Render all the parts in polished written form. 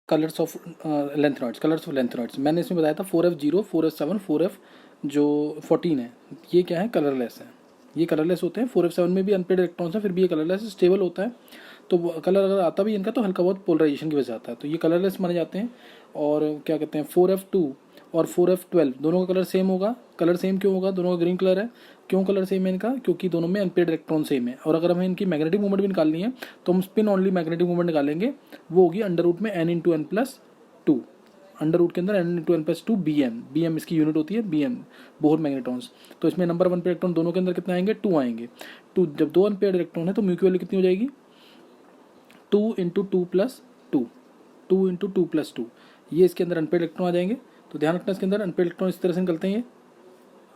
Colours of lanthanoids मैंने इसमें बताया था 4f0, 4f7, 4f जो 14 है, ये क्या है, कलरलेस है। ये कलरलेस होते हैं। 4f7 में भी अनपेड इलेक्ट्रॉन्स है, फिर भी ये कलरलेस स्टेबल होता है। तो कलर अगर आता भी इनका तो हल्का बहुत पोलराइजेशन की वजह से आता है, तो ये कलरलेस माने जाते हैं। और क्या कहते हैं, 4f2 और 4f12 दोनों का कलर सेम होगा। कलर सेम क्यों होगा, दोनों का ग्रीन कलर है। क्यों कलर सेम है इनका, क्योंकि दोनों में अनपेड इलेक्ट्रॉन सेम है। और अगर हमें इनकी मैग्नेटिक मूवमेंट भी निकालनी है तो हम स्पिन ऑनली मैग्नेटिक मूवमेंट निकालेंगे, वो होगी अंडर रूट में n into n plus two. Under root के अंदर n into n plus two B M इसकी यूनिट होती है, बी एम बोहर मैग्नेट्रॉन्स। तो इसमें नंबर वन पे इलेक्ट्रॉन दोनों के अंदर कितने आएंगे, 2 आएंगे। 2 जब 2 अनपेड इलेक्ट्रॉन है तो म्यू की वैल्यू कितनी हो जाएगी, 2 into two plus two, 2 into two plus two. ये इसके अंदर अनपेड इलेक्ट्रॉन आ जाएंगे। तो ध्यान रखना इसके अंदर अनपेड इलेक्ट्रॉन इस तरह से निकलते हैं ये,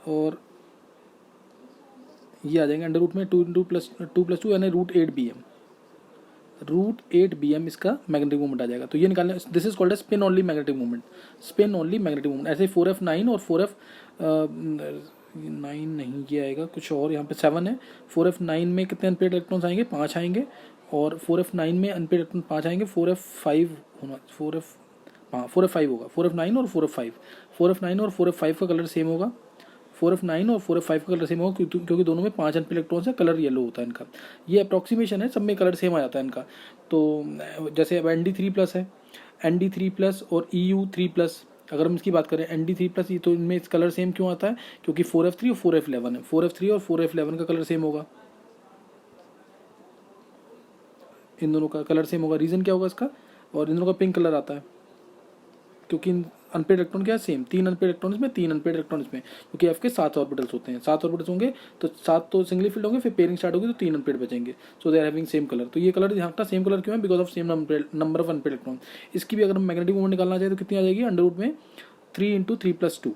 और ये आ जाएंगे अंडर रूट में 2 इंटू टू प्लस टू यानी √8 bm इसका मैग्नेटिक मूवमेंट आ जाएगा। तो ये निकालने, this is called as spin only magnetic movement, spin only magnetic movement. ऐसे 4f9 और 4f9 नहीं, ये आएगा कुछ और, यहाँ पे 7 है। 4f9 में कितने अनपेड इलेक्ट्रॉन्स आएंगे, 5 आएंगे। और 4f9 में अनपेड इलेक्ट्रॉन 5 आएंगे। 4f5 होना, 4f5 होगा, 4f9 और 4f5, 4f9 और 4f5 का कलर सेम होगा। 4f9 और 4f5 का कलर सेम होगा क्योंकि दोनों में 5 अनपेड इलेक्ट्रॉन्स है, कलर येलो होता है इनका। ये अप्रॉक्सीमेशन है, सब में कलर सेम आ जाता है इनका। तो जैसे अब ND3+ है, ND3+ और EU3+, अगर हम इसकी बात करें ND3+, तो इनमें कलर सेम क्यों आता है, क्योंकि 4f3 और 4f11 है। 4f3 और 4f11 का कलर सेम होगा, इन दोनों का कलर सेम होगा। रीज़न क्या होगा इसका, और इन दोनों का पिंक कलर आता है क्योंकि अनपेड इलेक्ट्रॉन क्या है, सेम। 3 अनपेड इलेक्ट्रॉन इसमें, 3 अनपेड इलेक्ट्रॉन इसमें, क्योंकि F के 7 ऑर्बिटल्स होते हैं। 7 ऑर्बिटल्स होंगे तो 7 तो सिंगली फिल्ड होंगे, फिर पेयरिंग स्टार्ट होगी तो 3 अनपेड बचेंगे। So they are having same colour. तो ये कलर ध्यान रखना, सेम कलर क्यों है, because of same number of unpaid electron. इसकी भी अगर हम मैग्नेटिक मूवमेंट निकालना चाहे तो कितनी आ जाएगी, अंडर रूट में 3 इंटू 3+2,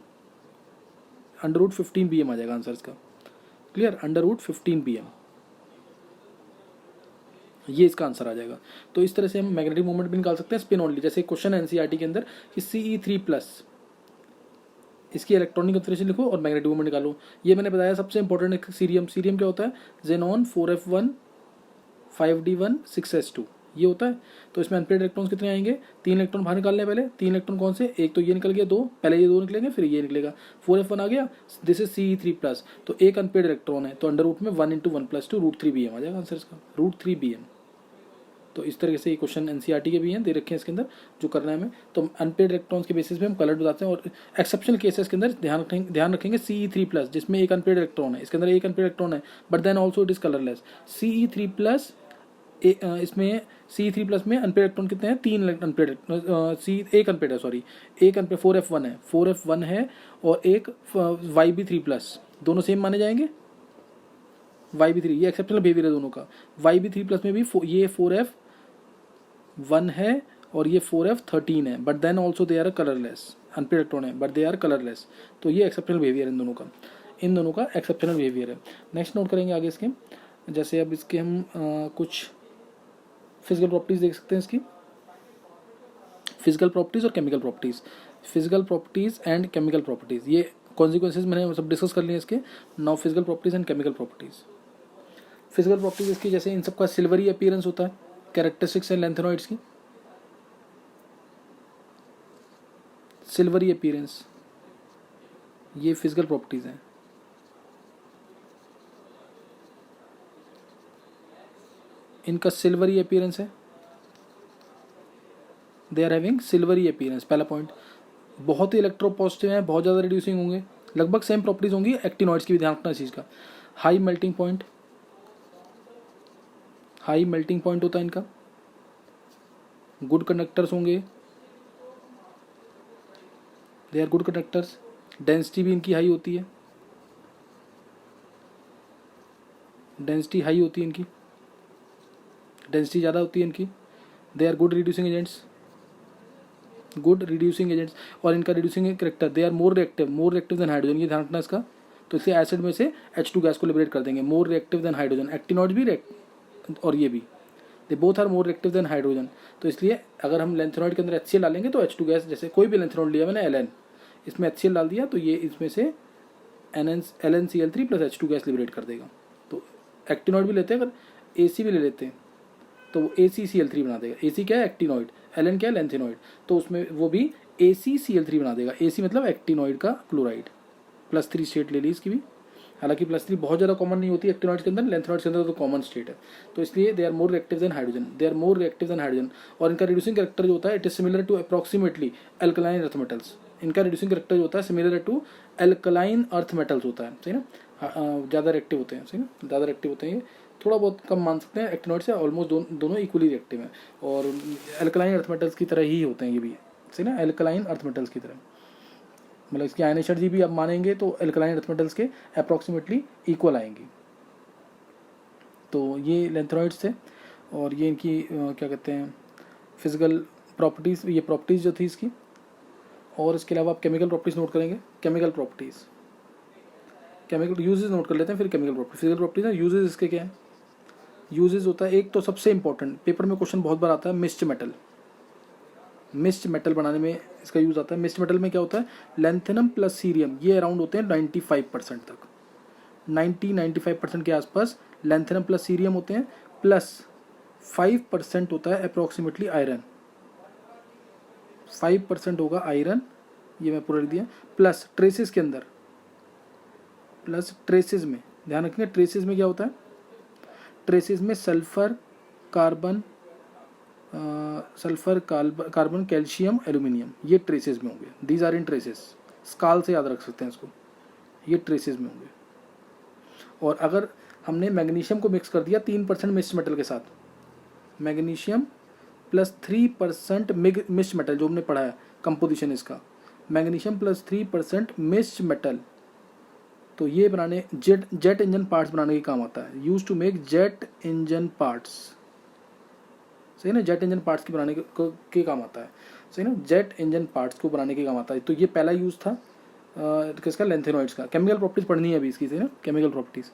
अंडर रूट 15 bm आ जाएगा आंसर इसका। क्लियर, अंडर रूट 15 bm, ये इसका आंसर आ जाएगा। तो इस तरह से हम मैग्नेटिक मूवमेंट भी निकाल सकते हैं स्पिन ऑनली। जैसे क्वेश्चन है NCERT के अंदर कि Ce3+, इसकी इलेक्ट्रॉनिक कॉन्फ़िगरेशन लिखो और मैग्नेटिक मूवमेंट निकालो। ये मैंने बताया सबसे इंपॉर्टेंट सीरियम। सीरियम क्या होता है, जेनॉन 4f1 5d1 6s2, ये होता है। तो इसमें अनपेड इलेक्ट्रॉन्स कितने आएंगे, 3 इलेक्ट्रॉन बाहर निकालने हैं। पहले 3 इलेक्ट्रॉन कौन से, एक तो ये निकल गया, 2 पहले ये 2 निकलेंगे, फिर ये निकलेगा। 4f1 आ गया, दिस इज Ce3+, तो एक अनपेड इलेक्ट्रॉन है, तो अंडर रूट में 1 इंटू 1+2 √3 bm आ जाएगा आंसर इसका, √3 bm। तो इस तरीके से ये क्वेश्चन NCERT के भी हैं, दे रखे हैं इसके अंदर जो करना है हमें। तो अनपेड इलेक्ट्रॉन्स के बेसिस पे हम कलर बताते हैं। और एक्सेप्शनल केसेस के अंदर ध्यान रखेंगे Ce3+, जिसमें एक अनपेड इलेक्ट्रॉन है, इसके अंदर एक अनपेड इलेक्ट्रॉन है, but then also it is colourless. Ce3+, इसमें Ce3+ में अनपेड इलेक्ट्रॉन कितने हैं, 3 अनपेड, एक अनपेड है, सॉरी एक अनपेड, 4f1 है और एक YB3+, दोनों सेम माने जाएंगे। YB3, ये एक्सेप्शनल बिहेवियर है दोनों का। YB3+ में भी ये 4f1 है और ये 4f13 है, but then also they are colourless, unpaired electron है बट दे आर कलरलेस। तो ये एक्सेप्शनल बिहेवियर है इन दोनों का एक्सेप्शनल बिहेवियर है। नेक्स्ट नोट करेंगे आगे इसके, जैसे अब इसके हम कुछ फिजिकल प्रॉपर्टीज देख सकते हैं इसकी, फिजिकल प्रॉपर्टीज और chemical properties. Physical properties and chemical properties, ये कॉन्सिक्वेंसेज मैंने सब डिस्कस कर लिए इसके। Now physical properties and chemical properties. Physical properties इसकी, जैसे इन सबका सिल्वरी अपीयरेंस होता है, कैरेक्टरिस्टिक्स है लेंथेनॉइड्स की, सिल्वरी अपीयरेंस, ये फिजिकल प्रॉपर्टीज हैं। इनका सिल्वरी अपीयरेंस है, they are having silvery appearance, पहला पॉइंट। बहुत ही इलेक्ट्रोपॉजिटिव हैं, बहुत ज़्यादा रिड्यूसिंग होंगे, लगभग सेम प्रॉपर्टीज होंगी एक्टिनॉइड्स की भी, ध्यान रखना इस चीज़ का। High melting point, high melting point होता है इनका। गुड कंडक्टर्स होंगे, they are good conductors. Density भी इनकी हाई होती है, डेंसिटी हाई होती है इनकी, डेंसिटी ज़्यादा होती है इनकी। They are good reducing agents, good reducing agents. और इनका reducing character, they are more reactive than hydrogen, ये ध्यान रखना इसका। तो इससे एसिड में से H2 गैस को लिबरेट कर देंगे, more reactive than hydrogen. Actinoid भी और ये भी, they both are more reactive than hydrogen. तो इसलिए अगर हम लेंथेनॉइड के अंदर HCl डालेंगे तो H2 गैस, जैसे कोई भी लेंथेनॉइड लिया मैंने Ln, इसमें HCl डाल दिया तो ये इसमें से LnCl3 + H2 गैस लिबरेट कर देगा। तो एक्टिनॉइड भी लेते हैं, अगर AC भी ले लेते हैं तो वो ACCl3 बना देगा। AC क्या है? एक्टिनॉइड। Ln क्या है? लैंथेनॉइड। तो उसमें वो भी ACCl3 बना देगा। AC मतलब एक्टिनॉइड का क्लोराइड। +3 स्टेट ले ली इसकी भी, हालांकि +3 बहुत ज़्यादा कॉमन नहीं होती एक्टिनॉइड्स के अंदर, लैंथेनॉइड्स के अंदर तो कॉमन स्टेट है। तो इसलिए they are more reactive than hydrogen, they are more reactive than hydrogen. और इनका रिड्यूसिंग कैरेक्टर जो होता है, it is similar to approximately alkaline earth metals. इनका रिड्यूसिंग कैरेक्टर जो होता है similar to alkaline earth metals होता है, सही ना। ज़्यादा रिएक्टिव होते हैं, सही ना, ज़्यादा रिएक्टिव होते हैं ये। थोड़ा बहुत कम मान सकते हैं एक्टिनॉइड से, ऑलमोस्ट दोनों इक्वली रिएक्टिव हैं और अल्कलाइन अर्थ मेटल्स की तरह ही होते हैं ये भी, सही ना, अल्कलाइन अर्थ मेटल्स की तरह। मतलब इसकी आयन एनर्जी भी अब मानेंगे तो अल्कलाइन अर्थ मेटल्स के अप्रॉक्सीमेटली इक्वल आएंगी। तो ये लैंथेनॉइड्स थे और ये इनकी क्या कहते हैं फिजिकल प्रॉपर्टीज़, ये प्रॉपर्टीज़ जो थी इसकी। और इसके अलावा आप केमिकल प्रॉपर्टीज़ नोट करेंगे। Chemical properties, chemical uses note कर लेते हैं, फिर केमिकल प्रॉपर्टीज। फिजिकल प्रॉपर्टीज है, यूजेस इसके क्या है? यूजेस होता है एक तो सबसे इंपॉर्टेंट, पेपर में क्वेश्चन बहुत बार आता है, मिक्स्ड मेटल। मिक्स्ड मेटल बनाने में इसका यूज़ आता है। मिक्स्ड मेटल में क्या होता है? लैंथेनम प्लस सीरियम, ये अराउंड होते हैं 95% तक, 90-95% के आसपास लैंथेनम प्लस सीरियम होते हैं। प्लस 5% होता है अप्रॉक्सीमेटली आयरन, 5% होगा आयरन, ये मैं पूरा लिख दिया। प्लस ट्रेसेस के अंदर, प्लस ट्रेसेस में ध्यान रखेंगे, ट्रेसेस में क्या होता है? ट्रेसेस में sulphur, carbon, carbon, calcium, aluminium, ये ट्रेसेस में होंगे। दीज आर इन ट्रेसेस, स्काल से याद रख सकते हैं इसको, ये ट्रेसेस में होंगे। और अगर हमने मैग्नीशियम को मिक्स कर दिया 3% मिक्स्ड मेटल के साथ, मैग्नीशियम प्लस 3% मिक्स्ड मेटल, जो हमने पढ़ा है कंपोजिशन इसका, मैग्नीशियम प्लस 3% मिक्स्ड मेटल, तो ये बनाने जेट इंजन पार्ट्स बनाने के काम आता है। Use to make jet engine parts, सही ना, जेट इंजन पार्ट्स के बनाने के काम आता है, सही ना, जेट इंजन पार्ट्स को बनाने के काम आता है। तो ये पहला यूज़ था किसका? लैंथेनॉइड्स का। केमिकल प्रॉपर्टीज पढ़नी है अभी इसकी, सही ना, केमिकल प्रॉपर्टीज।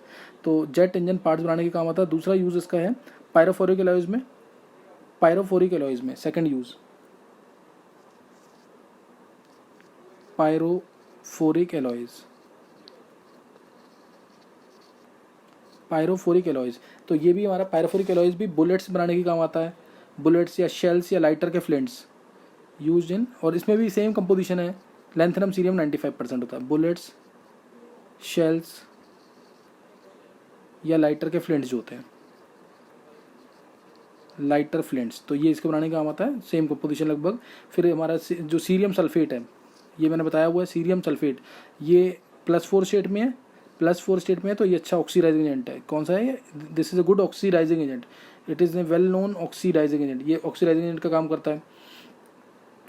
तो जेट इंजन पार्ट्स बनाने के काम आता है। दूसरा यूज़ इसका है पायरोफोरिक एलॉयज में, पायरोफोरिक एलॉयज में second use, pyrophoric alloys, pyrophoric alloys. तो ये भी हमारा पायरोफोरिक एलॉयज भी बुलेट्स बनाने के काम आता है, बुलेट्स या शेल्स या लाइटर के फ्लिंट्स यूज्ड इन, और इसमें भी सेम कंपोजिशन है, लैंथेनम सीरियम 95% होता है। बुलेट्स, शेल्स या लाइटर के फ्लिंट्स जो होते हैं, लाइटर फ्लिंट्स, तो ये इसको बनाने का काम आता है, सेम कंपोजिशन लगभग। फिर हमारा जो सीरियम सल्फेट है, ये मैंने बताया हुआ है, सीरियम सल्फेट, ये +4 स्टेट में है, +4 स्टेट में है। तो ये अच्छा ऑक्सीडाइजिंग एजेंट है। कौन सा है? This is a good oxidising agent, it is a well known oxidising agent, ये ऑक्सीडाइजिंग एजेंट का काम करता है।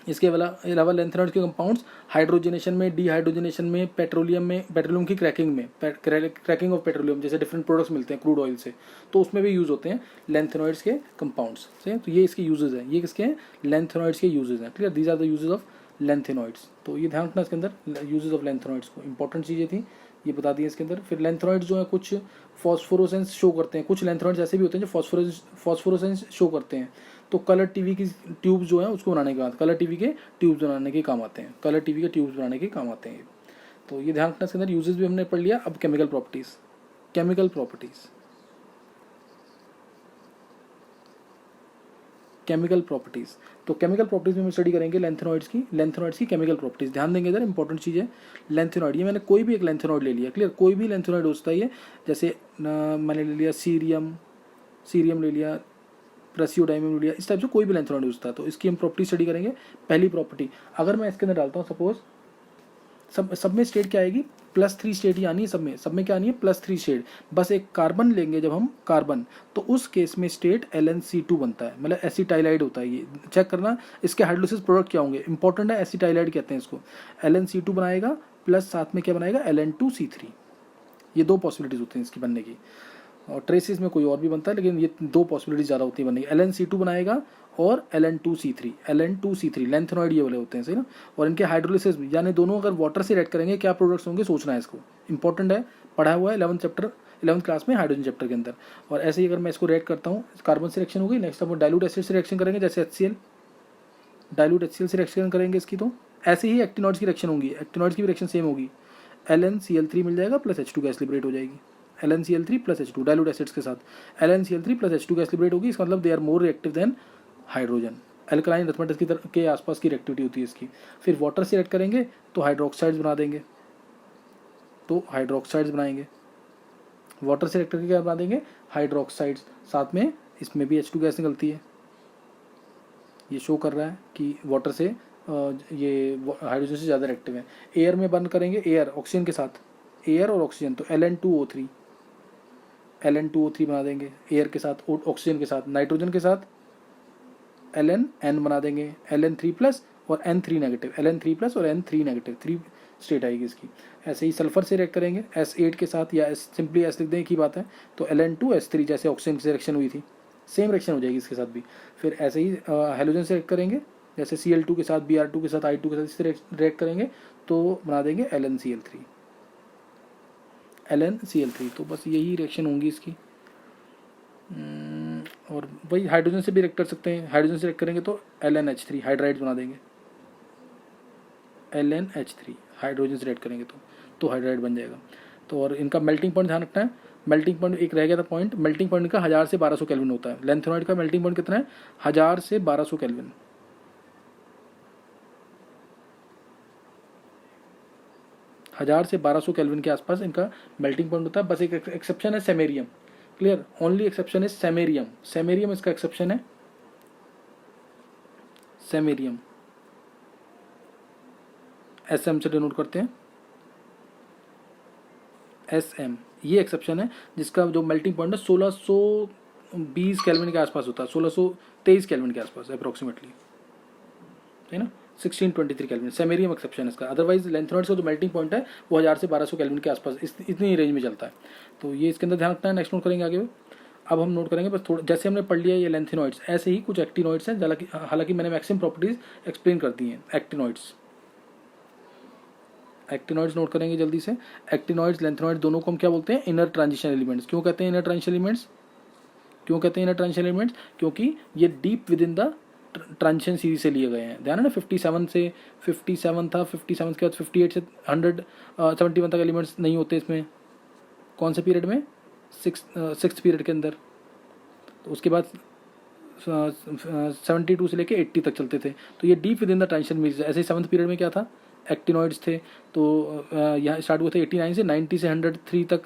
इसके अलावा लैंथेनॉइड के कंपाउंड्स हाइड्रोजनेशन में, डीहाइड्रोजनेशन में, पेट्रोलियम की क्रैकिंग में, क्रैकिंग ऑफ पेट्रोलियम, जैसे डिफरेंट प्रोडक्ट्स मिलते हैं क्रूड ऑयल से, तो उसमें भी यूज़ होते हैं लैंथेनॉइड्स के कंपाउंड्स, सही। तो ये इसके यूजेस हैं, ये किसके हैं? लैंथेनॉइड्स के यूजेस हैं, clear. These are the uses of lanthanoids. तो ये ध्यान रखना इसके अंदर, यूजेस ऑफ लैंथेनॉइड्स को, इंपॉर्टेंट चीज़ें थी, ये बता दी इसके अंदर। फिर लैंथेनॉइड्स जो है कुछ फॉस्फोरोसेंस शो करते हैं, कुछ लैंथेनॉइड्स ऐसे भी होते हैं जो फॉस्फोरोसेंस शो करते हैं। तो कलर टीवी की ट्यूब्स जो है उसको बनाने के बाद, कलर टीवी के ट्यूब्स बनाने के काम आते हैं, कलर टीवी के ट्यूब्स बनाने के काम आते हैं। तो ये ध्यान रखना इसके अंदर, यूजेस भी हमने पढ़ लिया। अब chemical properties, chemical properties, chemical properties. तो केमिकल प्रॉपर्टीज में हम स्टडी करेंगे लैंथेनॉइड्स की केमिकल प्रॉपर्टीज। ध्यान देंगे इधर, इंपॉर्टेंट चीज़ है लैंथेनॉइड। ये मैंने कोई भी एक लैंथेनॉइड ले लिया, क्लियर, कोई भी लैंथेनॉइड होता है ये, जैसे मैंने ले लिया सीरियम ले लिया, प्रेसियोडाइमियम ले लिया, इस टाइप से कोई भी लैंथेनॉइड होता है। तो इसकी हम प्रॉपर्टी स्टडी करेंगे। पहली प्रॉपर्टी, अगर मैं इसके अंदर डालता हूँ सपोज, सब में स्टेट क्या आएगी? +3 स्टेट ही आनी है, सब में क्या आनी है? +3 स्टेट। बस एक कार्बन लेंगे जब हम कार्बन, तो उस केस में स्टेट LnC2 बनता है, मतलब एसिटाइलाइड होता है। ये चेक करना, इसके हाइड्रोलिसिस प्रोडक्ट क्या होंगे, इंपॉर्टेंट है, एसिटाइलाइड कहते हैं इसको। LnC2 बनाएगा, प्लस साथ में क्या बनाएगा? Ln2C3। ये दो पॉसिबिलिटीज होती हैं इसकी बनने की, और ट्रेसिस में कोई और भी बनता है, लेकिन ये दो पॉसिबिलिटी ज़्यादा होती है बनने की। LnC2 बनाएगा और Ln2C3 लैंथेनॉइड ये वाले होते हैं, सही ना। और इनके हाइड्रोलिसिस भी, यानी दोनों अगर वाटर से रिएक्ट करेंगे, क्या प्रोडक्ट्स होंगे सोचना है इसको, इंपॉर्टेंट है, पढ़ा हुआ है 11th क्लास में हाइड्रोजन चैप्टर के अंदर। और ऐसे ही अगर मैं इसको रिएक्ट करता हूँ, कार्बन से रिएक्शन होगी, नेक्स्ट हम डाइल्यूट एसिड से रिएक्शन करेंगे, जैसे HCl, डाइल्यूट HCl से रिएक्शन करेंगे इसकी, तो ऐसे ही एक्टिनॉइड्स की रिएक्शन होगी, एक्टिनॉइड्स की भी रिएक्शन सेम होगी, LnCl3 मिल जाएगा, प्लस H2 गैस लिबरेट हो जाएगी, LnCl3 plus H2 dilute acids के साथ LnCl3 plus H2 gas liberate होगी, इसका मतलब they are more reactive than hydrogen. Alkaline earth metals की तरह के आसपास की रिएक्टिविटी होती है इसकी। फिर वाटर से रिएक्ट करेंगे तो हाइड्रोक्साइड्स बना देंगे, तो हाइड्रोक्साइड्स बनाएंगे। वाटर से रिएक्ट करके क्या बना देंगे, हाइड्रोक्साइड्स। साथ में इसमें भी H2 गैस निकलती है, ये शो कर रहा है कि वाटर से ये हाइड्रोजन से ज़्यादा रिएक्टिव है। एयर में बर्न करेंगे, एयर ऑक्सीजन के साथ, एयर और ऑक्सीजन, तो Ln2O3 बना देंगे एयर के साथ, ऑक्सीजन के साथ। नाइट्रोजन के साथ Ln बना देंगे, Ln3 प्लस और N3 नेगेटिव, Ln3 प्लस और N3 नेगेटिव, 3 स्टेट आएगी इसकी। ऐसे ही सल्फर से रिएक्ट करेंगे S8 के साथ, या सिंपली S लिख दें, एक ही बात है, तो Ln2S3 जैसे ऑक्सीजन से रिएक्शन हुई थी, सेम रिएक्शन हो जाएगी इसके साथ भी। फिर ऐसे ही हेलोजन से रिएक्ट करेंगे, जैसे Cl2 के साथ, Br2 के साथ, I2 के साथ, इससे रिएक्ट करेंगे तो बना देंगे LnCl3। तो बस यही रिएक्शन होंगी इसकी। और वही हाइड्रोजन से भी रिएक्ट कर सकते हैं, हाइड्रोजन से रिएक्ट करेंगे तो LnH3 हाइड्राइड्स बना देंगे, LnH3 हाइड्रोजन से रिएक्ट करेंगे तो हाइड्राइड बन जाएगा। तो और इनका मेल्टिंग पॉइंट ध्यान रखना है, मेल्टिंग पॉइंट एक रह गया था पॉइंट, मेल्टिंग पॉइंट का 1000 से 1200 केल्विन होता है। लेंथेनॉइड का मेल्टिंग पॉइंट कितना है, 1000 से 1200 केल्विन। 1000 से 1200 केल्विन के आसपास इनका मेल्टिंग पॉइंट होता है। बस एक एक्सेप्शन है samarium, clear, only exception is samarium, samarium इसका एक्सेप्शन है, सेमेरियम SM से डिनोट करते हैं, SM, ये एक्सेप्शन है जिसका जो मेल्टिंग पॉइंट है 1620 केल्विन के आसपास होता है, 1623 केल्विन के आसपास अप्रोक्सीमेटली, है ना, 1623 केल्विन, सेमेरियम एक्सेप्शन इसका। अदरवाइज लेंथेनॉइड्स का जो मेल्टिंग पॉइंट है वो 1000 से 1200 केल्विन के आसपास इतनी रेंज में चलता है। तो ये इसके अंदर ध्यान रखना है। नेक्स्ट नोट करेंगे आगे। अब हम नोट करेंगे बस थोड़ा, जैसे हमने पढ़ लिया ये लेंथेनॉइड्स, ऐसे ही कुछ एक्टिनॉइड्स हैं, हालांकि मैंने मैक्सिमम प्रॉपर्टीज एक्सप्लेन कर दी हैं। एक्टिनॉइड्स नोट करेंगे जल्दी से। एक्टिनॉइड्स लेंथेनॉइड्स दोनों को हम क्या बोलते हैं, इनर ट्रांजिशन एलिमेंट्स। क्यों कहते हैं इनर ट्रांजिशन एलिमेंट्स, क्योंकि ये deep within the transition series से लिए गए हैं। ध्यान है ना, 57 से 57 था, 57 के बाद 58 से 171 तक एलिमेंट्स नहीं होते इसमें। कौन से पीरियड में, सिक्स पीरियड के अंदर। तो उसके बाद 72 से लेके 80 तक चलते थे। तो ये deep within the transition series. ऐसे ही 7th पीरियड में क्या था, एक्टिनॉइड्स थे। तो यहाँ स्टार्ट हुए थे 89 से 90 से 103 तक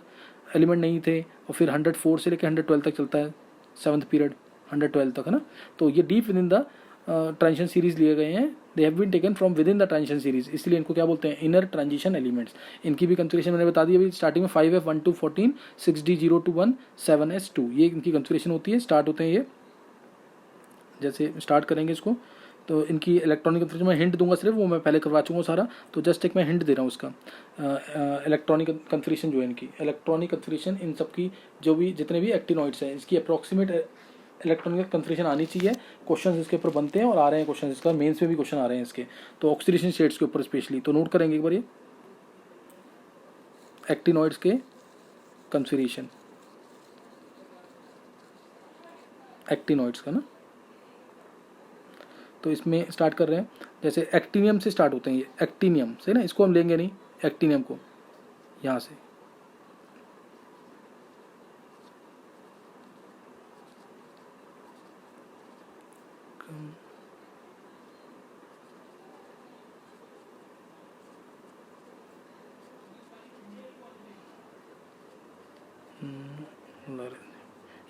एलिमेंट नहीं थे, और फिर 104 से लेकर 112 तक चलता है 7th पीरियड, 112 तक, है ना। तो ये deep within the transition series लिए गए हैं, they have been taken from within the transition series, इसलिए इनको क्या बोलते हैं, इनर ट्रांजिशन एलिमेंट्स। इनकी भी कंफिगरेशन मैंने बता दी अभी स्टार्टिंग में, 5F1 to 14, 6D0 to 1, 7S2, ये इनकी कंफिगरेशन होती है। स्टार्ट होते हैं ये, जैसे स्टार्ट करेंगे इसको तो इनकी इलेक्ट्रॉनिक कंफिगरेशन मैं हिंट दूंगा सिर्फ, वो मैं पहले करवा चुका हूँ सारा, तो जस्ट एक मैं हिंट दे रहा हूँ उसका। इलेक्ट्रॉनिक कंफिगरेशन जो है इनकी, इलेक्ट्रॉनिक कंफिगरेशन इन सब की जो भी जितने भी एक्टिनॉइड्स हैं, इसकी अप्रॉक्सीमेट इलेक्ट्रॉनिक कंफिगरेशन आनी चाहिए। क्वेश्चन इसके ऊपर बनते हैं और आ रहे हैं क्वेश्चन, इसका मेंस में भी क्वेश्चन आ रहे हैं इसके, तो ऑक्सीडेशन स्टेट्स के ऊपर स्पेशली। तो नोट करेंगे एक बार ये एक्टिनॉइड्स के कंफिगरेशन, एक्टिनॉइड्स का ना। तो इसमें स्टार्ट कर रहे हैं, जैसे एक्टिनियम से स्टार्ट होते हैं ये, एक्टिनियम से ना, इसको हम लेंगे नहीं, एक्टिनियम को यहाँ से,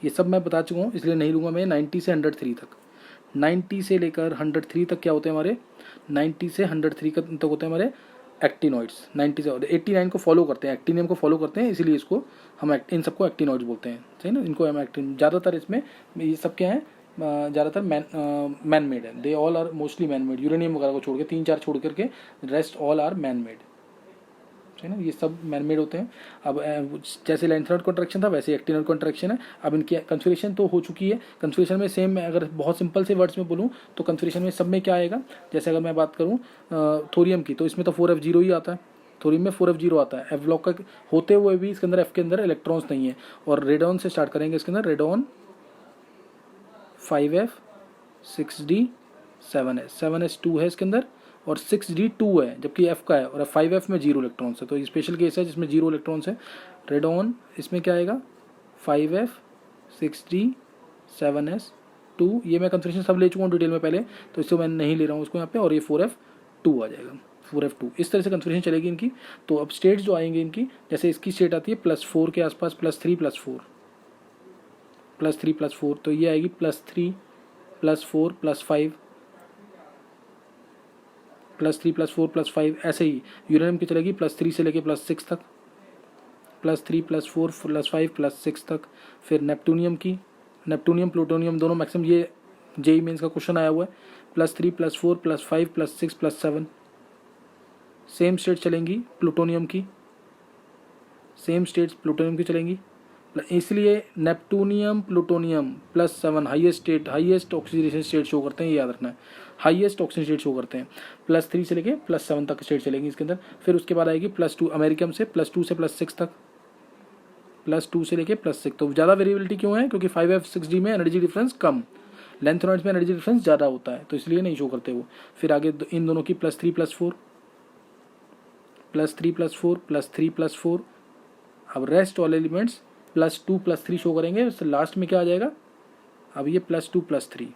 ये सब मैं बता चुका हूँ इसलिए नहीं लूँगा मैं। 90 से 103 तक, 90 से लेकर 103 तक क्या होते हैं हमारे, 90 से 103 तक होते हैं हमारे एक्टिनॉइड्स। 90 से 89 को फॉलो करते हैं, एक्टिनियम को फॉलो करते हैं, इसीलिए इसको हम इन सबको एक्टिनॉइड्स बोलते हैं, सही ना। इनको हम एक्टिन, ज़्यादातर इसमें ये सब क्या है, ज़्यादातर मैन मेड है, they all are mostly man made, uranium वगैरह को छोड़ के, 3-4 छोड़ करके rest all are man made, है ना, ये सब मैन मेड होते हैं। अब जैसे लेंथेनॉइड कॉन्ट्रैक्शन था वैसे एक्टिनॉइड कॉन्ट्रैक्शन है। अब इनकी कंफिगरेशन तो हो चुकी है, कंफिगरेशन में सेम, अगर बहुत सिंपल से वर्ड्स में बोलूँ तो कंफिगरेशन में सब में क्या आएगा, जैसे अगर मैं बात करूँ थोरियम की, तो इसमें तो 4F0 ही आता है, थोरियम में 4F0 आता है। एफ ब्लॉक का होते हुए भी इसके अंदर, एफ के अंदर इलेक्ट्रॉन्स नहीं है। और रेडॉन से स्टार्ट करेंगे, इसके अंदर radon 5F 6D 7S 7S2 है इसके अंदर, और 6d 2 है, जबकि F का है, और 5F में 0 इलेक्ट्रॉन्स है। तो ये स्पेशल केस है जिसमें 0 इलेक्ट्रॉन्स है। रेडॉन इसमें क्या आएगा 5F 6d 7s 2। ये मैं कंफर्मेशन सब ले चुका हूँ डिटेल में पहले, तो इसको मैं नहीं ले रहा हूँ उसको यहाँ पे, और ये 4F2 आ जाएगा 4F2। इस तरह से कंफर्मेशन चलेगी इनकी। तो अब स्टेट्स जो आएंगे इनकी, जैसे इसकी स्टेट आती है +4 के आसपास, +3 +4 +3 +4, तो ये आएगी +3 +4 +5 +3 +4 +5। ऐसे ही यूरेनियम की चलेगी +3 से लेके +6 तक, +3 +4 +5 +6 तक। फिर नेपटूनियम की, नेपटूनियम प्लूटोनियम दोनों मैक्सिमम, ये जेई मेंस का क्वेश्चन आया हुआ है, +3 +4 +5 +6 +7। सेम स्टेट चलेंगी प्लूटोनियम की, सेम स्टेट्स प्लूटोनियम की चलेंगी। इसलिए neptunium plutonium +7 highest state, highest oxidation state show करते हैं, ये याद रखना है, हाईएस्ट ऑक्सीजन स्टेट शो करते हैं। +3 से लेके +7 तक स्टेट चलेंगी इसके अंदर। फिर उसके बाद आएगी +2 अमेरिकन से, +2 से +6 तक, +2 से लेके +6। तो ज़्यादा वेरिएबिलिटी क्यों है? क्योंकि 5F6D में एनर्जी डिफरेंस कम, लेंथेनॉइड्स में एनर्जी डिफरेंस ज़्यादा होता है, तो इसलिए नहीं शो करते वो। फिर आगे इन दोनों की +3 +4 +3 +4 +3 +4। अब रेस्ट ऑल एलिमेंट्स +2 +3 शो करेंगे। उससे लास्ट में क्या आ जाएगा, अब ये +2 +3,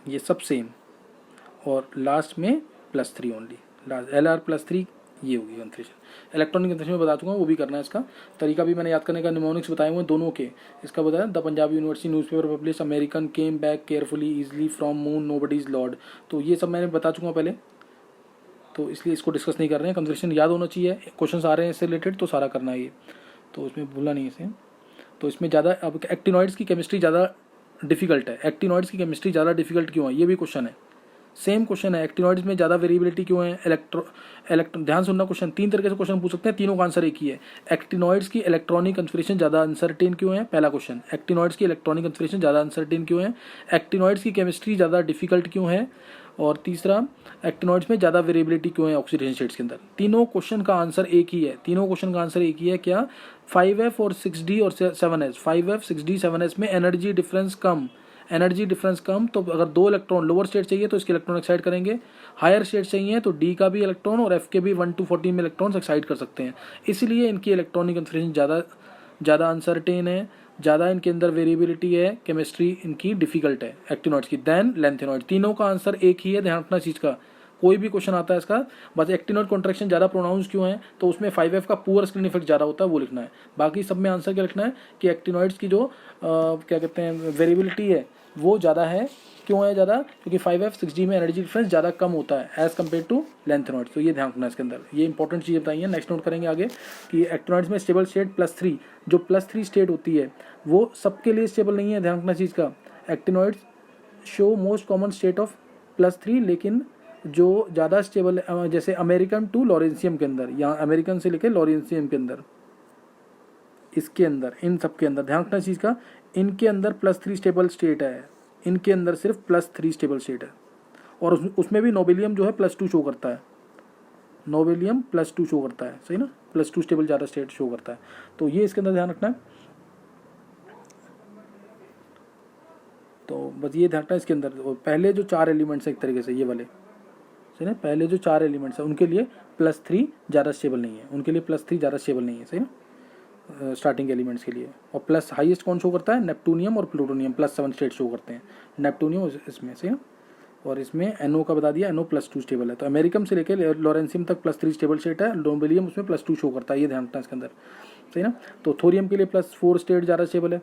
ये सब सेम, और लास्ट में +3 ओनली, लास्ट LR +3, ये होगी कंफर्मेशन। इलेक्ट्रॉनिक कंफर्मेशन में बता चुका हूँ, वो भी करना है। इसका तरीका भी मैंने याद करने का, निमोनिक्स बताए हुए हैं दोनों के। इसका बताया the Punjab university newspaper publish American came back carefully easily from moon nobody is Lord. तो ये सब मैंने बता चुका हूँ पहले, तो इसलिए इसको डिस्कस नहीं कर रहे हैं। कंफर्मेशन याद होना चाहिए, क्वेश्चन आ रहे हैं इससे रिलेटेड तो सारा करना है ये, तो उसमें भूलना नहीं है इसे। तो इसमें ज़्यादा, अब एक्टिनॉइड्स की केमिस्ट्री ज़्यादा डिफिकल्ट है। एक्टिनॉइड्स की केमिस्ट्री ज़्यादा डिफिकल्ट क्यों है, ये भी क्वेश्चन है, सेम क्वेश्चन है। एक्टिनॉइड्स में ज़्यादा वेरिएबिलिटी क्यों है? ध्यान सुनना, क्वेश्चन 3 तरीके से क्वेश्चन पूछ सकते हैं, तीनों का आंसर एक ही है। एक्टिनॉइड्स की इलेक्ट्रॉनिक कन्फिगरेशन ज़्यादा अनसर्टेन क्यों है? पहला क्वेश्चन। एक्टिनॉइड्स की इलेक्ट्रॉनिक कन्फिगरेशन ज़्यादा अनसर्टेन क्यों है? एक्टिनॉइड्स की केमिस्ट्री ज़्यादा डिफिकल्ट क्यों है? और तीसरा, एक्टिनॉइड्स में ज़्यादा वेरिएबिलिटी क्यों है ऑक्सीडेशन स्टेट्स के अंदर? तीनों क्वेश्चन का आंसर एक ही है, तीनों क्वेश्चन का आंसर एक ही है। क्या? 5F और 6D और 7S, 5F 6D 7S में एनर्जी डिफरेंस कम, एनर्जी डिफरेंस कम। तो अगर 2 इलेक्ट्रॉन लोअर स्टेट चाहिए तो इसके इलेक्ट्रॉन एक्साइड करेंगे, हायर स्टेट चाहिए तो डी का भी इलेक्ट्रॉन और एफ के भी 1 to 14 में इलेक्ट्रॉन्स एक्साइड कर सकते हैं। इसलिए इनकी इलेक्ट्रॉनिक कन्फिगरेशन ज़्यादा अनसर्टेन है, ज़्यादा इनके अंदर वेरिएबिलिटी है, केमिस्ट्री इनकी डिफिकल्ट है एक्टिनॉइड्स की देन लेंथेनॉइड। तीनों का आंसर एक ही है, ध्यान रखना चीज़ का। कोई भी क्वेश्चन आता है इसका, बस एक्टिनॉइड कॉन्ट्रैक्शन ज़्यादा प्रोनाउंस क्यों है, तो उसमें 5F का पुअर स्क्रीन इफेक्ट ज़्यादा होता है, वो लिखना है। बाकी सब में आंसर क्या लिखना है कि एक्टिनॉइड्स की जो क्या कहते हैं वेरिएबिलिटी है वो ज़्यादा है। क्यों है ज़्यादा? क्योंकि 5F 6D में एनर्जी डिफरेंस ज़्यादा कम होता है एज़ कम्पेयर टू लेंथेनॉइड्स। तो ये ध्यान रखना है इसके अंदर, ये इंपॉर्टेंट चीज़ बताई है। नेक्स्ट नोट करेंगे आगे कि एक्टिनॉइड्स में स्टेबल स्टेट +3, जो +3 स्टेट होती है वो सबके लिए स्टेबल नहीं है, ध्यान रखना चीज़ का। Actinoids show most common state of +3, लेकिन जो ज़्यादा स्टेबल, जैसे अमेरिकन टू लॉरेंसियम के अंदर, यहाँ अमेरिकन से लेकर लॉरेंसियम के अंदर, इसके अंदर, इन सब के अंदर ध्यान रखना चीज़ का, इनके अंदर +3 स्टेबल स्टेट है, इनके अंदर सिर्फ +3 स्टेबल स्टेट है। और उसमें भी नोबेलियम जो है +2 शो करता है, नोबेलियम +2 शो करता है, सही ना, +2 स्टेबल ज़्यादा स्टेट शो करता है। तो ये इसके अंदर ध्यान रखना है। तो बस ये ध्यान रखना है इसके अंदर। पहले जो 4 एलिमेंट्स हैं एक तरीके से ये वाले, सही ना, पहले जो 4 एलिमेंट्स हैं उनके लिए +3 ज़्यादा स्टेबल नहीं है, उनके लिए +3 ज़्यादा स्टेबल नहीं है, सही ना, स्टार्टिंग एलिमेंट्स के लिए। और प्लस हाईएस्ट कौन शो करता है? नेपटूनियम और प्लूटोनियम, +7 स्टेट शो करते हैं नेपटूनियम इसमें से। और इसमें NO का बता दिया, NO +2 स्टेबल है। तो अमेरिकन से लेकर लॉरेंसियम तक +3 स्टेबल स्टेट है, नोबेलियम उसमें +2 शो करता है, ये ध्यान रखना इसके अंदर, सही ना। तो थोरियम के लिए +4 स्टेट ज़्यादा स्टेबल है,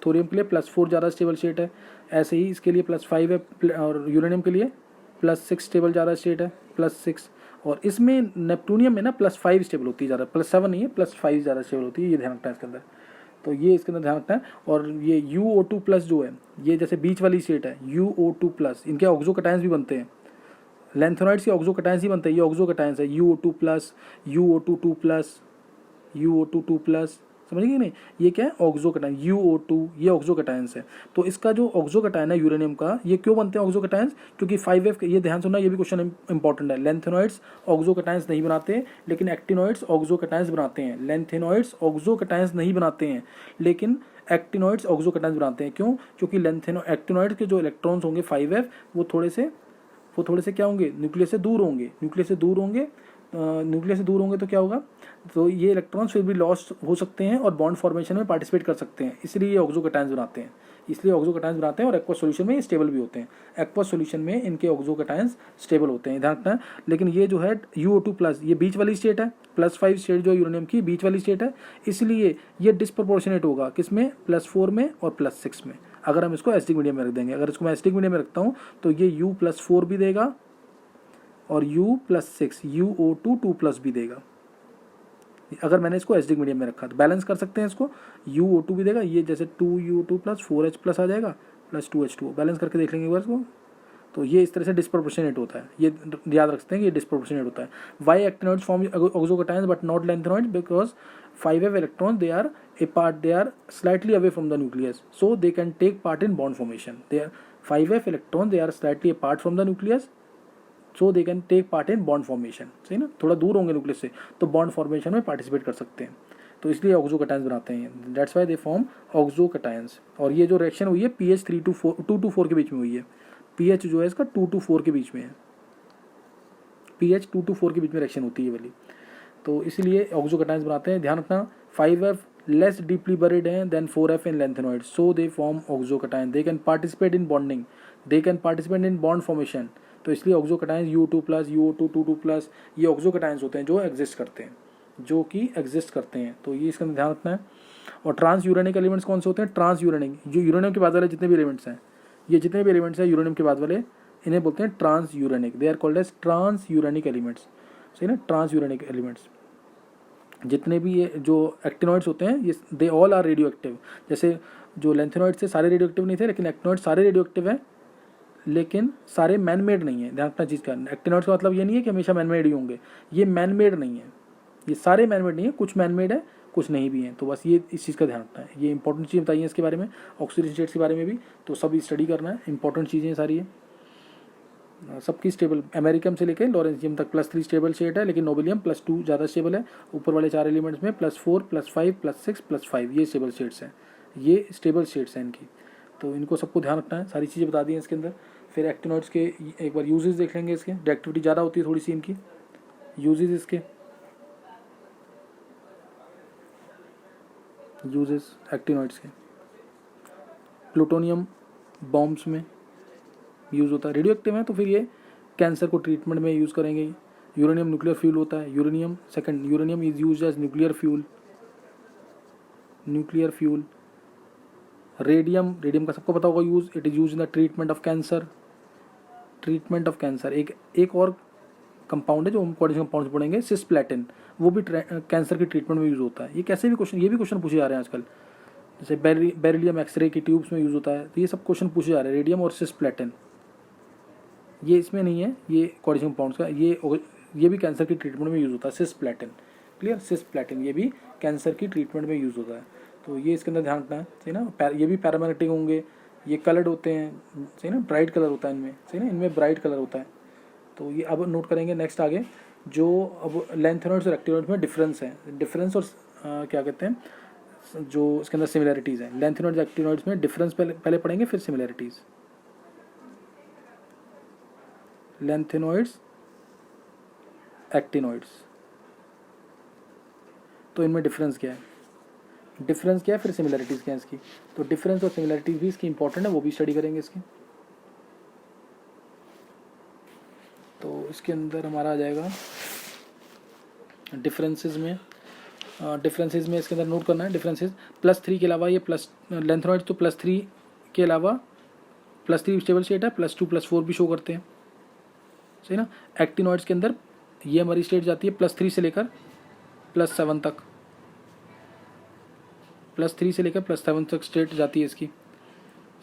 थोरियम के लिए +4 ज़्यादा स्टेबल स्टेट है। ऐसे ही इसके लिए +5 है, और यूरेनियम के लिए +6 स्टेबल ज़्यादा स्टेट है, +6। और इसमें नेपटूनियम में ना +5 स्टेबल होती है ज़्यादा, +7 नहीं है, +5 ज़्यादा स्टेबल होती है, ये ध्यान रखना है इसके अंदर। तो ये इसके अंदर ध्यान रखना है। और ये UO2+ जो है, ये जैसे बीच वाली स्टेट है UO2+, इनके ऑक्सो कटायंस भी बनते हैं, लेंथेनॉइड्स के ऑक्सो कटायंस ही बनते हैं, ये ऑक्सो कटायंस है UO2+, UO22+, UO22+, समझिए नहीं, ये क्या है ऑक्सोकटायन, UO2 ये ऑक्सोकटायंस है। तो इसका जो ऑक्सोकटायन है यूरेनियम का, ये क्यों बनते हैं ऑक्सोकटायंस, क्योंकि 5F, ये ध्यान सुनना, ये भी क्वेश्चन इंपॉर्टेंट है। लेंथेनॉइड्स ऑक्सोकटायंस नहीं बनाते लेकिन एक्टिनॉइड्स ऑक्सोकटायंस बनाते हैं। लेंथेनॉइड्स ऑक्सोकटायंस नहीं बनाते हैं लेकिन एक्टिनॉइड्स ऑक्सोकटायंस बनाते हैं। क्यों, क्योंकि एक्टिनॉइड्स के जो इलेक्ट्रॉन्स होंगे 5F वो थोड़े से क्या होंगे, न्यूक्लियस से दूर होंगे। न्यूक्लियस से दूर होंगे तो क्या होगा, तो ये इलेक्ट्रॉन्स फिर भी लॉस्ट हो सकते हैं और बॉन्ड फॉर्मेशन में पार्टिसिपेट कर सकते हैं, इसलिए ये ऑक्सोकटायंस बनाते हैं। और एक्वस सॉल्यूशन में ये स्टेबल भी होते हैं। एक्वस सॉल्यूशन में इनके ऑक्सोकटायंस स्टेबल होते हैं, ध्यान रखना है। लेकिन ये जो है UO2+, ये बीच वाली स्टेट है, +5 स्टेट जो यूरेनियम की बीच वाली स्टेट है, इसलिए ये डिस्प्रोपोर्शनेट होगा किसमें, +4 में और +6 में। अगर हम इसको एसिडिक मीडियम में रख देंगे, अगर इसको मैं एसिडिक मीडियम में रखता हूँ तो ये U+4 भी देगा और U+6 UO2 2+ भी देगा। अगर मैंने इसको एसिडिक मीडियम में रखा तो बैलेंस कर सकते हैं इसको, UO2 भी देगा, ये जैसे 2U2+ 4H+ आ जाएगा +2H2O, बैलेंस करके देख लेंगे एक बार इसको। तो ये इस तरह से डिस्प्रोपोर्शनेट होता है, ये याद रख सकते हैं कि ये डिस्प्रोपोर्शनेट होता है। Why actinoids form oxocations but not lanthanoids, because 5F electrons they are slightly away from the nucleus, so they can take part in bond formation. 5F electron they are slightly apart from the nucleus, so they can take part in bond formation. सही ना, थोड़ा दूर होंगे nucleus से तो bond formation में participate कर सकते हैं, तो इसलिए ऑक्सोकटायंस बनाते हैं। That's why they form oxocations. और ये जो रिएक्शन हुई है pH 2 to 4 के बीच में हुई है। pH जो है इसका 2 to 4 के बीच में है, pH 2 to 4 के बीच में रिएक्शन होती है वाली, तो इसलिए ऑक्सोकटायंस बनाते हैं। ध्यान रखना 5F लेस डीपली बरीड हैं than 4F in lanthanoid, so they form oxocation. They can participate in bonding, they can participate in bond formation. तो इसलिए ऑक्सोकटायंस U2+, UO2 2+, ये ऑक्सोकटायंस होते हैं जो एग्जिस्ट करते हैं, तो ये इसका ध्यान रखना है। और ट्रांस यूरेनिक एलिमेंट्स कौन से होते हैं, ट्रांस यूरेनिक, जो यूरेनियम के बाद वाले जितने भी एलिमेंट्स हैं, ये जितने भी एलिमेंट्स हैं यूरेनियम के बाद वाले, इन्हें बोलते हैं transuranic. They are called as transuranic elements. सही ना, ट्रांस यूरेनिक एलिमेंट्स जितने भी ये जो एक्टिनॉइड्स होते हैं, ये they all are radioactive. जैसे जो लेंथेनॉइड्स थे सारे रेडियो एक्टिव नहीं थे, लेकिन एक्टिनॉइड्स सारे रेडियो एक्टिव हैं, लेकिन सारे मैन मेड नहीं है। ध्यान रखना चीज़ का, एक्टिनॉइड्स का मतलब ये नहीं है कि हमेशा मैन मेड ही होंगे, ये मैन मेड नहीं है, ये सारे मैन मेड नहीं है, कुछ मैन मेड है कुछ नहीं भी हैं। तो बस ये इस चीज़ का ध्यान रखना है। ये इंपॉर्टेंट चीज़ बताइए इसके बारे में, ऑक्सीजन स्टेट्स के बारे में भी, तो सब स्टडी करना है, इंपॉर्टेंट चीज़ें सारी है सबकी स्टेबल। अमेरिकम से लेकर लॉरेंसियम तक +3 स्टेबल स्टेट है, लेकिन नोबेलियम +2 ज़्यादा स्टेबल है। ऊपर वाले 4 एलिमेंट्स में +4 +5 +6 +5 ये स्टेबल स्टेट्स हैं, ये स्टेबल स्टेट्स हैं इनकी, तो इनको सबको ध्यान रखना है। सारी चीज़ें बता दी हैं इसके अंदर। फिर एक्टिनॉइड्स के एक बार यूजेस देख लेंगे, इसके रिएक्टिविटी ज़्यादा होती है थोड़ी सी इनकी, यूजेस इसके एक्टिनॉइड्स के प्लूटोनियम बॉम्ब्स में यूज़ होता है, रेडियो एक्टिव है तो फिर ये कैंसर को ट्रीटमेंट में यूज़ करेंगे। यूरेनियम न्यूक्लियर फ्यूल होता है, uranium is used as nuclear fuel. Radium का सबको पता होगा use, it is use in the treatment of cancer. एक और कंपाउंड है जो हम कोऑर्डिनेशन कंपाउंड पढ़ेंगे, सिस्प्लेटिन, वो भी कैंसर के ट्रीटमेंट में यूज़ होता है। ये भी क्वेश्चन पूछे जा रहे हैं आजकल, जैसे बेरिलियम एक्सरे की ट्यूब्स में यूज़ होता है, तो ये सब क्वेश्चन पूछे जा रहे हैं। रेडियम और सिस्प्लेटिन ये इसमें नहीं है, ये कोऑर्डिनेशन कंपाउंड्स का, ये भी कैंसर की ट्रीटमेंट में यूज़ होता है। सिस्प्लेटिन, क्लियर, सिस्प्लेटिन ये भी कैंसर की ट्रीटमेंट में यूज़ होता है, तो ये इसके अंदर ध्यान रखना है, सही ना। ये भी पैरामैग्नेटिक होंगे, ये कलर्ड होते हैं, सही ना, ब्राइट कलर होता है इनमें, सही ना, इनमें ब्राइट कलर होता है। तो ये अब नोट करेंगे नेक्स्ट आगे, जो अब लेंथेनॉइड्स और एक्टिनॉइड्स में डिफरेंस है, डिफरेंस और क्या कहते हैं, जो इसके अंदर सिमिलैरिटीज़ हैं। लेंथेनॉइड्स एक्टिनॉइड्स में डिफरेंस पहले पढ़ेंगे, फिर सिमिलैरिटीज़। लेंथेनॉइड्स एक्टिनॉइड्स, तो इनमें डिफरेंस क्या है, फिर सिमिलैरिटीज़ क्या है इसकी। तो डिफरेंस और सिमिलैरिटीज़ भी इसकी इंपॉर्टेंट है, वो भी स्टडी करेंगे इसकी। तो इसके अंदर हमारा आ जाएगा डिफरेंसेस में इसके अंदर नोट करना है डिफरेंसेस। +3 के अलावा ये लेंथेनॉइड्स तो +3 के अलावा +3 स्टेबल स्टेट है, +2 +4 भी शो करते हैं, सही ना। एक्टिनॉइड्स के अंदर ये हमारी स्टेट जाती है +3 से लेकर +7 तक, +3 से लेकर +7 तक स्टेट जाती है इसकी,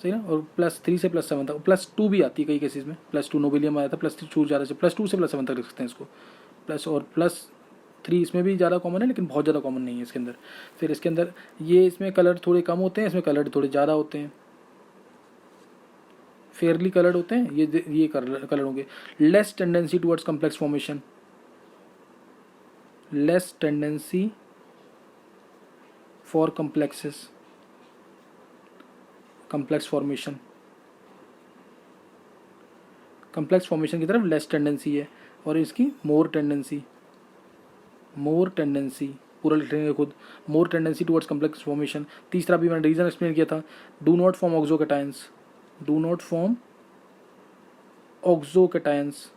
सही ना। और +3 से +7 तक, +2 भी आती है कई केसेस में, +2 नोबेलियम आया था, +2 ज़्यादा से +2 से +7 तक रख सकते हैं इसको, प्लस और 3 इसमें भी ज़्यादा कॉमन है, लेकिन बहुत ज़्यादा कॉमन नहीं है इसके अंदर। फिर इसके अंदर ये इसमें कलर थोड़े कम होते हैं, इसमें कलर थोड़े ज़्यादा होते हैं, फेयरली कलर्ड होते हैं, ये कलर होंगे। Less tendency towards complex formation, less tendency for complexes, complex formation, complex formation की तरफ लेस टेंडेंसी है, और इसकी मोर टेंडेंसी, मोर टेंडेंसी पूरा लिख लेंगे खुद, more tendency towards complex formation. तीसरा भी मैंने रीजन एक्सप्लेन किया था, do not form oxocations, do not form oxocations.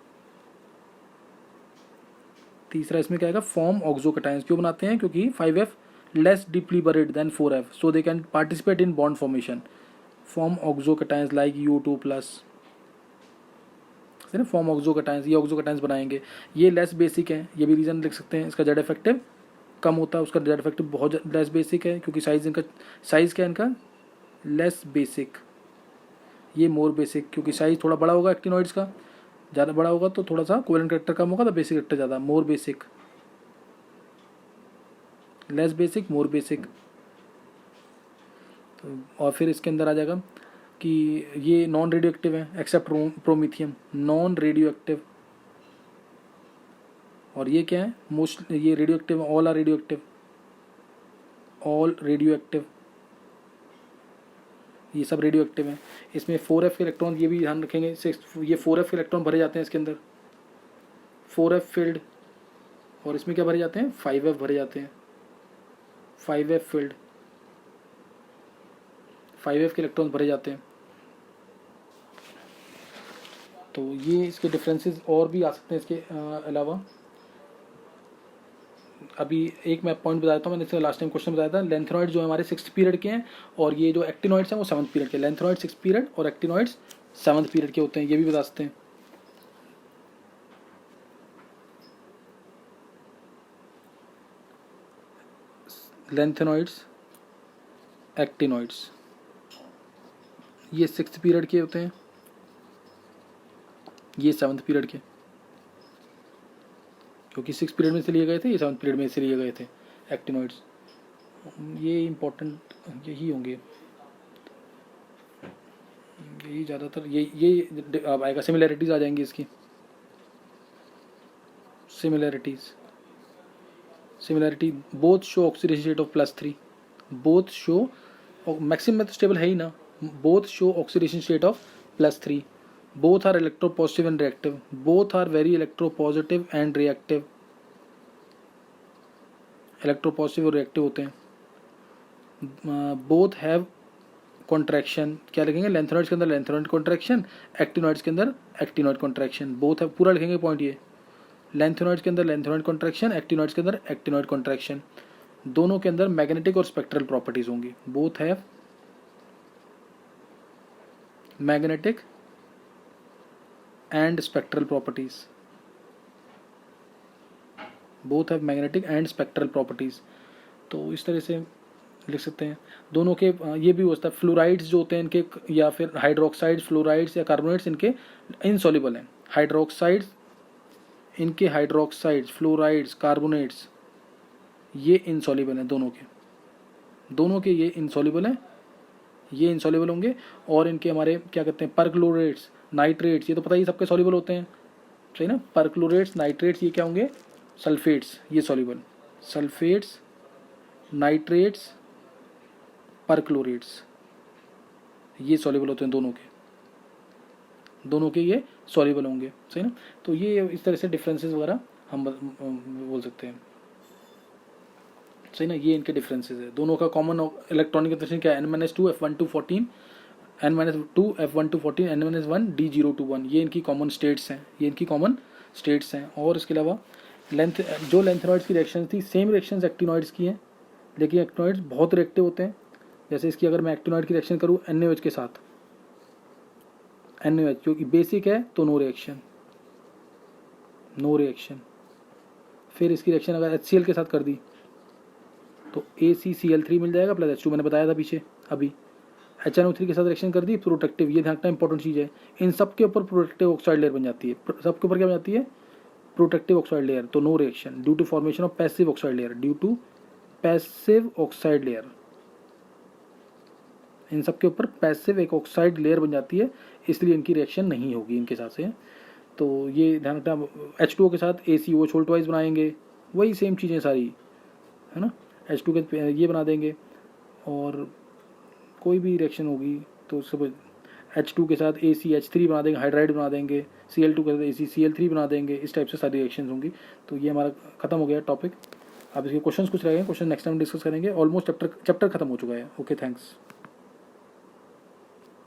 तीसरा इसमें क्या आएगा, फॉर्म ऑक्सोकटायंस। क्यों बनाते हैं, क्योंकि 5F less deeply buried than 4F, so they can participate in bond formation. Form oxocations like U2+, form oxocations, ये ऑक्सोकटायंस बनाएंगे। ये लेस बेसिक है, ये भी रीजन लिख सकते हैं। इसका जेड इफेक्टिव कम होता है, उसका जेड इफेक्टिव बहुत लेस बेसिक है, क्योंकि साइज क्या है इनका, लेस बेसिक। ये मोर बेसिक, क्योंकि साइज थोड़ा बड़ा होगा एक्टिनॉइड्स का, ज़्यादा बड़ा होगा तो थोड़ा सा कोवेलेंट कैरेक्टर कम होगा, तो बेसिक कैरेक्टर ज़्यादा। More basic, less basic, more basic. तो और फिर इसके अंदर आ जाएगा कि ये नॉन रेडियो एक्टिव है except promethium, non radioactive. और ये क्या है, मोस्ट ये radioactive, all are radioactive, all radioactive, ये सब रेडियो एक्टिव हैं। इसमें 4F के इलेक्ट्रॉन, ये भी ध्यान रखेंगे, ये 4F के इलेक्ट्रॉन भरे जाते हैं इसके अंदर, 4F फील्ड। और इसमें क्या भरे जाते हैं, 5F भरे जाते हैं, 5F फील्ड, 5F के इलेक्ट्रॉन भरे जाते हैं। तो ये इसके डिफरेंसेस और भी आ सकते हैं इसके अलावा। अभी एक मैं पॉइंट बता देता हूँ, मैंने इससे लास्ट टाइम क्वेश्चन बताया था, लेंथेनॉइड जो हमारे 6th पीरियड के हैं, और ये जो एक्टिनॉइड्स हैं वो 7th पीरियड के। लेंथेनॉइड 6th पीरियड और एक्टिनॉइड्स 7th पीरियड के होते हैं, ये भी बता सकते हैं। लेंथेनॉइड्स, एक्टिनॉइड्स ये 6th पीरियड के होते हैं, ये 7th पीरियड के, क्योंकि 6th पीरियड में से लिए गए थे, ये 7th पीरियड में से लिए गए थे एक्टिनॉइड्स। ये इम्पोर्टेंट यही होंगे, यही ज़्यादातर ये अब आएगा। सिमिलैरिटीज़ आ जाएंगी इसकी, similarity both show oxidation state of +3, both show, maximum में तो स्टेबल है ही ना, both show oxidation state of +3, both are electropositive and reactive, both are very electropositive and reactive, electropositive और रिएक्टिव होते हैं। बोथ हैव कॉन्ट्रैक्शन, क्या लिखेंगे, लेंथेनॉइड्स के अंदर लेंथेनॉइड कॉन्ट्रैक्शन, एक्टिनॉइड्स के अंदर एक्टिनॉइड कॉन्ट्रैक्शन। बोथ है पूरा लिखेंगे पॉइंट ये, लेंथेनॉइड्स के अंदर लेंथेनॉइड कॉन्ट्रैक्शन, एक्टिनॉइड्स के अंदर एक्टिनॉइड कॉन्ट्रैक्शन। दोनों के अंदर मैग्नेटिक और स्पेक्ट्रल प्रॉपर्टीज होंगी। Both have magnetic and spectral properties, both have magnetic and spectral properties. तो इस तरह से लिख सकते हैं। दोनों के ये भी होता है, फ्लोराइड्स जो होते हैं इनके, या फिर हाइड्रोक्साइड्स, फ्लोराइड्स या कार्बोनेट्स इनके इनसॉल्युबल हैं। हाइड्रोक्साइड्स, इनके हाइड्रोक्साइड्स, फ्लोराइड्स, कार्बोनेट्स ये इनसॉल्युबल हैं दोनों के ये इनसॉल्युबल हैं, ये इनसॉल्युबल होंगे। और इनके हमारे क्या कहते हैं, परक्लोरेट्स, नाइट्रेट्स, ये तो पता ही सबके सॉल्युबल होते हैं, सही ना। परक्लोरेट्स, नाइट्रेट्स ये क्या होंगे, सल्फेट्स, ये सॉल्युबल, सल्फेट्स, नाइट्रेट्स, परक्लोरेट्स ये सॉल्युबल होते हैं दोनों के ये सॉल्युबल होंगे, सही ना। तो ये इस तरह से डिफरेंसेस वगैरह हम बोल सकते हैं, सही ना। ये इनके डिफरेंसेस है। दोनों का कॉमन इलेक्ट्रॉनिक कंफर्मेशन क्या है, N-2 F1214, N-2 F1214, N-1 D021, ये इनकी कॉमन स्टेट्स हैं। और इसके अलावा जो लेंथेनॉइड्स की रिएक्शन थी, सेम रिएक्शंस एक्टिनॉइड्स की हैं, लेकिन एक्टिनॉइड्स बहुत रिएक्टिव होते हैं। जैसे इसकी अगर मैं एक्टिनॉइड की रिएक्शन करूँ NaOH के साथ, NaOH क्योंकि बेसिक है तो नो रिएक्शन। फिर इसकी रिएक्शन अगर HCl के साथ कर दी तो ACCl3 मिल जाएगा प्लस H2, मैंने बताया था पीछे अभी। HNO3 के साथ रिएक्शन कर दी, प्रोटेक्टिव, ये ध्यान रखना इंपॉर्टेंट चीज़ है। इन सब के ऊपर प्रोटेक्टिव ऑक्साइड लेयर बन जाती है, सबके ऊपर क्या बन जाती है, प्रोटेक्टिव ऑक्साइड लेयर तो no reaction, due to formation of passive oxide layer, due to passive oxide layer, इन सब के ऊपर पैसिव एक ऑक्साइड लेयर बन जाती है, इसलिए इनकी रिएक्शन नहीं होगी इनके साथ से। तो ये ध्यान रखना, H2O के साथ ACO छोल ट्वाइस बनाएंगे, वही सेम चीज़ें सारी, है ना, H2 के ये बना देंगे, और कोई भी रिएक्शन होगी तो सब H2 के साथ ACH3 बना देंगे, हाइड्राइड बना देंगे, Cl2 के साथ ACCl3 बना देंगे, इस टाइप से सारी रिएक्शन होंगी। तो ये हमारा खत्म हो गया टॉपिक। अब इसके क्वेश्चंस कुछ रह गए, क्वेश्चन नेक्स्ट टाइम डिस्कस करेंगे। ऑलमोस्ट चैप्टर खत्म हो चुका है। Okay, thanks.